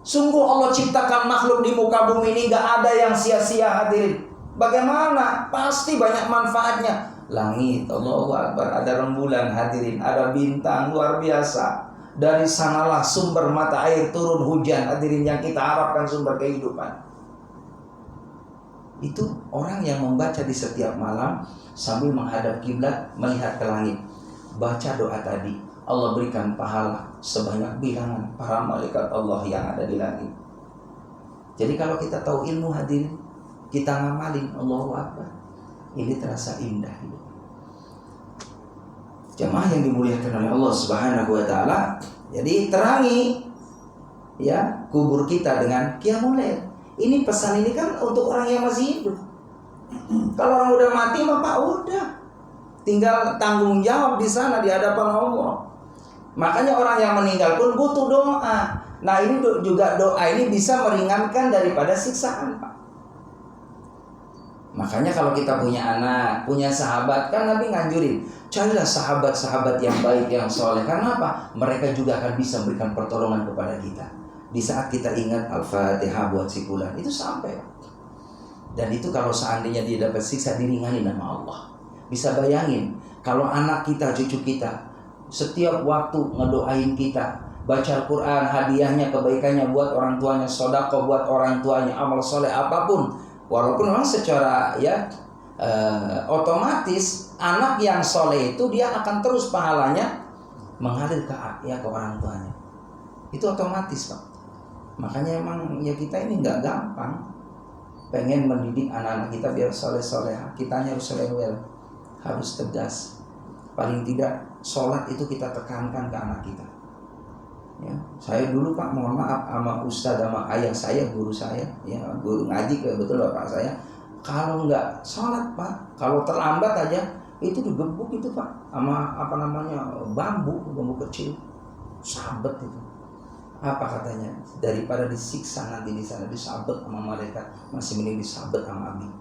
Sungguh Allah ciptakan makhluk di muka bumi ini gak ada yang sia-sia hadirin. Bagaimana? Pasti banyak manfaatnya. Langit, Allahu Akbar, ada rembulan hadirin, ada bintang luar biasa. Dari sanalah sumber mata air turun hujan hadirin yang kita harapkan sumber kehidupan. Itu orang yang membaca di setiap malam sambil menghadap kiblat, melihat ke langit, baca doa tadi, Allah berikan pahala sebanyak bilangan para malaikat Allah yang ada di langit. Jadi kalau kita tahu ilmu hadirin, kita ngamalin, Allahu Akbar, ini terasa indah hidup. Jemaah yang dimuliakan oleh Allah Subhanahu wa taala, jadi terangi ya kubur kita dengan qiyamul lail. Ini pesan ini kan untuk orang yang masih hidup. Kalau orang udah mati maka udah tinggal tanggung jawab di sana di hadapan Allah. Makanya orang yang meninggal pun butuh doa. Nah ini juga doa ini bisa meringankan daripada siksaan Pak. Makanya kalau kita punya anak, punya sahabat, kan Nabi nganjurin, carilah sahabat-sahabat yang baik, yang soleh. Karena apa? Mereka juga akan bisa memberikan pertolongan kepada kita. Di saat kita ingat Al-Fatihah buat si fulan, itu sampai. Dan itu kalau seandainya dia dapat siksa, diringani nama Allah. Bisa bayangin, kalau anak kita, cucu kita, setiap waktu ngedoain kita, baca Al-Quran, hadiahnya, kebaikannya buat orang tuanya, sedekah buat orang tuanya, amal soleh apapun. Walaupun memang secara ya otomatis anak yang soleh itu dia akan terus pahalanya mengalir ke orang tuanya. Itu otomatis Pak. Makanya emang ya kita ini nggak gampang pengen mendidik anak-anak kita biar soleh-soleha. Kitanya harus rewel, harus tegas. Paling tidak sholat itu kita tekankan ke anak kita. Ya, saya dulu Pak, mohon maaf sama ustadz, sama ayah saya, guru saya, ya guru ngaji betul bapak saya. Kalau nggak sholat Pak, kalau terlambat aja itu digebuk itu Pak, sama bambu kecil, sabet itu. Apa katanya? Daripada disiksa nanti di sana disabet sama mereka, masih mending disabet sama Abi.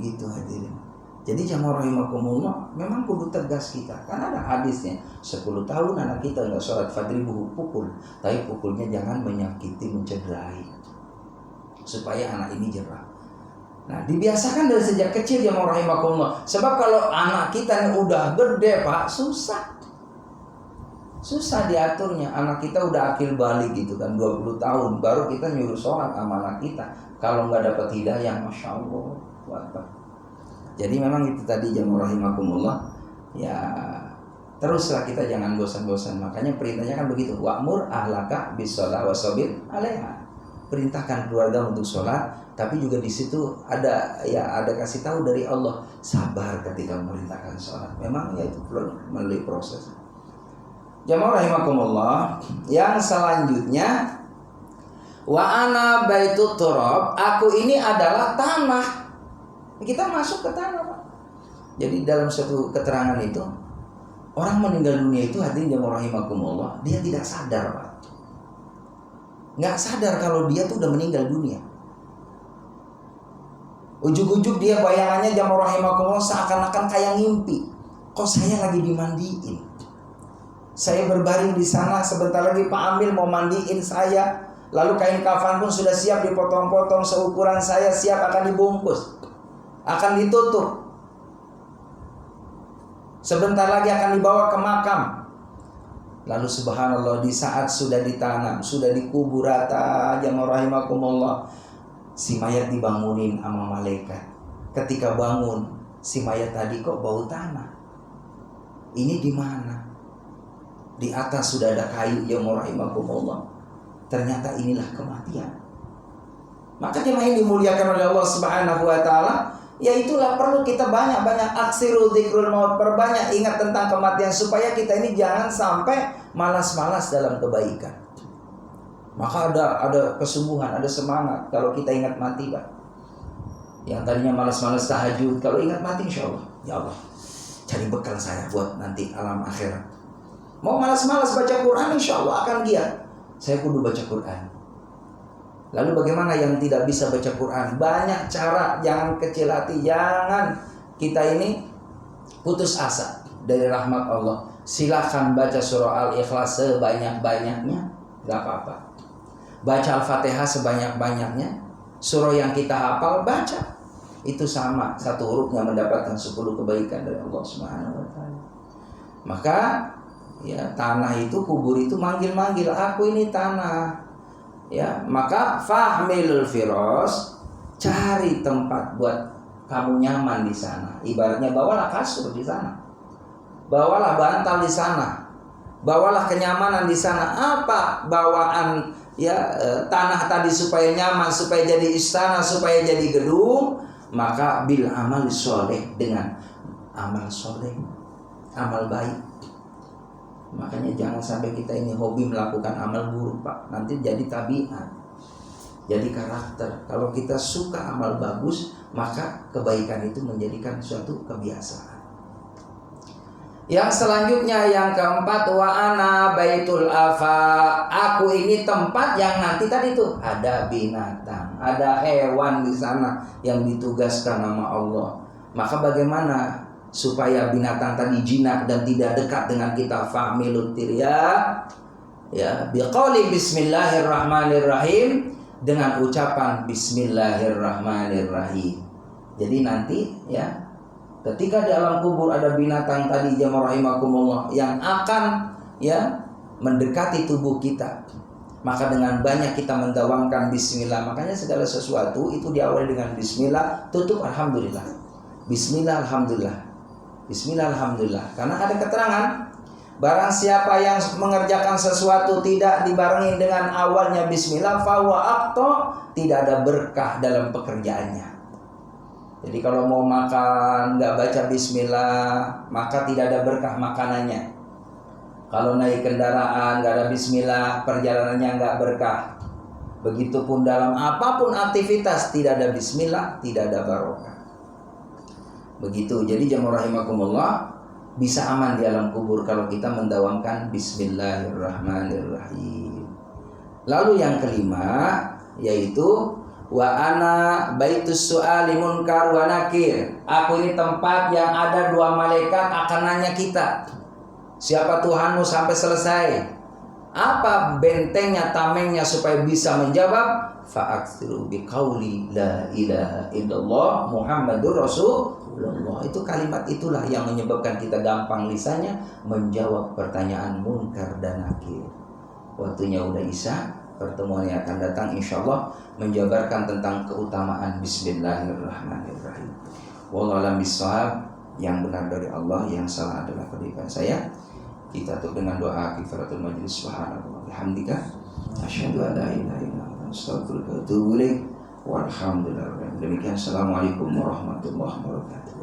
Gitu hadirin. Jadi jamaah rahimakumullah, memang kudu tegas kita. Karena ada hadisnya, 10 tahun anak kita nggak sholat fadribuhu, pukul. Tapi pukulnya jangan menyakiti, mencederai. Supaya anak ini jerah. Nah, dibiasakan dari sejak kecil jamaah rahimakumullah. Sebab kalau anak kita ini udah gede, Pak, susah diaturnya. Anak kita udah akil balik gitu kan, 20 tahun baru kita nyuruh sholat sama anak kita. Kalau nggak dapat hidayah, Masya Allah. Jadi memang itu tadi jamaah rahimakumullah. Ya, teruslah kita jangan bosan-bosan. Makanya perintahnya kan begitu. Wa'mur ahlaka bis-shalah washabir 'alaiha. Perintahkan keluarga untuk sholat, tapi juga di situ ada kasih tahu dari Allah, sabar ketika memerintahkan sholat. Memang ya itu perlu melalui proses. Jamaah rahimakumullah, yang selanjutnya wa ana baitut turab, aku ini adalah tanah. Kita masuk ke tanah, Pak. Jadi dalam suatu keterangan itu, orang meninggal dunia itu hadirin jamaah rahimakumullah, dia tidak sadar, Pak. Nggak sadar kalau dia tuh udah meninggal dunia. Ujuk-ujuk dia bayangannya jamaah rahimakumullah seakan-akan kayak ngimpi. Kok saya lagi dimandiin? Saya berbaring di sana, sebentar lagi Pak Amil mau mandiin saya. Lalu kain kafan pun sudah siap dipotong-potong seukuran saya, siap akan dibungkus, akan ditutup. Sebentar lagi akan dibawa ke makam. Lalu subhanallah, di saat sudah ditanam, sudah dikubur rata jamaah rahimakumullah, si mayat dibangunin sama malaikat. Ketika bangun, si mayat tadi kok bau tanah. Ini di mana? Di atas sudah ada kayu jamaah rahimakumullah. Ternyata inilah kematian. Maka jemaah ini dimuliakan oleh Allah Subhanahu wa taala. Ya itulah perlu kita banyak-banyak aksiru dzikrul maut, perbanyak ingat tentang kematian supaya kita ini jangan sampai malas-malas dalam kebaikan. Maka ada kesungguhan, ada semangat kalau kita ingat mati, Pak. Yang tadinya malas-malas tahajud, kalau ingat mati insya Allah, ya Allah, cari bekal saya buat nanti alam akhirat. Mau malas-malas baca Quran, insya Allah akan giat. Saya kudu baca Quran. Lalu bagaimana yang tidak bisa baca Quran? Banyak cara, jangan kecil hati, jangan kita ini putus asa dari rahmat Allah. Silakan baca surah Al-Ikhlas sebanyak-banyaknya, gak apa-apa. Baca Al-Fatihah sebanyak-banyaknya. Surah yang kita hafal, baca. Itu sama, satu hurufnya mendapatkan 10 kebaikan dari Allah Subhanahu wa taala. Maka ya tanah itu, kubur itu manggil-manggil, aku ini tanah. Ya, maka fahmilul firos, cari tempat buat kamu nyaman di sana. Ibaratnya bawalah kasur di sana, bawalah bantal di sana, bawalah kenyamanan di sana. Apa bawaan tanah tadi supaya nyaman, supaya jadi istana, supaya jadi gedung? Maka bil amal soleh, dengan amal soleh, amal baik. Makanya jangan sampai kita ini hobi melakukan amal buruk, Pak. Nanti jadi tabiat, jadi karakter. Kalau kita suka amal bagus, maka kebaikan itu menjadikan suatu kebiasaan. Yang selanjutnya, yang keempat, wa ana baitul afa, aku ini tempat yang nanti tadi tuh ada binatang, ada hewan di sana yang ditugaskan sama Allah. Maka bagaimana supaya binatang tadi jinak dan tidak dekat dengan kita? Fa'milut tirya, ya, biqauli bismillahirrahmanirrahim, dengan ucapan bismillahirrahmanirrahim. Jadi nanti ya, ketika di alam kubur ada binatang tadi jamaah rahimakumullah yang akan ya mendekati tubuh kita, maka dengan banyak kita mendawamkan bismillah. Makanya segala sesuatu itu diawali dengan bismillah, tutup alhamdulillah. Bismillah alhamdulillah. Bismillah alhamdulillah. Karena ada keterangan, barang siapa yang mengerjakan sesuatu tidak dibarengi dengan awalnya bismillah, fahuwa aqta, tidak ada berkah dalam pekerjaannya. Jadi kalau mau makan nggak baca bismillah, maka tidak ada berkah makanannya. Kalau naik kendaraan nggak ada bismillah, perjalanannya nggak berkah. Begitupun dalam apapun aktivitas, tidak ada bismillah, tidak ada barokah. Begitu. Jadi jamaah rahimakumullah, bisa aman di alam kubur kalau kita mendawamkan bismillahirrahmanirrahim. Lalu yang kelima, yaitu wa ana baitus su'ali munkar wa nakir, aku ini tempat yang ada dua malaikat akan nanya kita, siapa Tuhanmu sampai selesai, Apa bentengnya, tamengnya supaya bisa menjawab? Fa'aksiru biqauli la ilaha illallah Muhammadur Rasulullah. Itu kalimat itulah yang menyebabkan kita gampang lisannya menjawab pertanyaan munkar dan nakir. Waktunya udah isya, pertemuan yang akan datang insyaallah menjabarkan tentang keutamaan bismillahirrahmanirrahim. Wallahu a'lam bishawab. Yang benar dari Allah, yang salah adalah pendidikan saya. Kita tutup dengan doa kifaratul majlis. Subhanallah bihamdika asyhadu an la ilaha illa anta astaghfiruka wa atubu ilaik. Walhamdulillah. Demikian, assalamualaikum warahmatullahi wabarakatuh.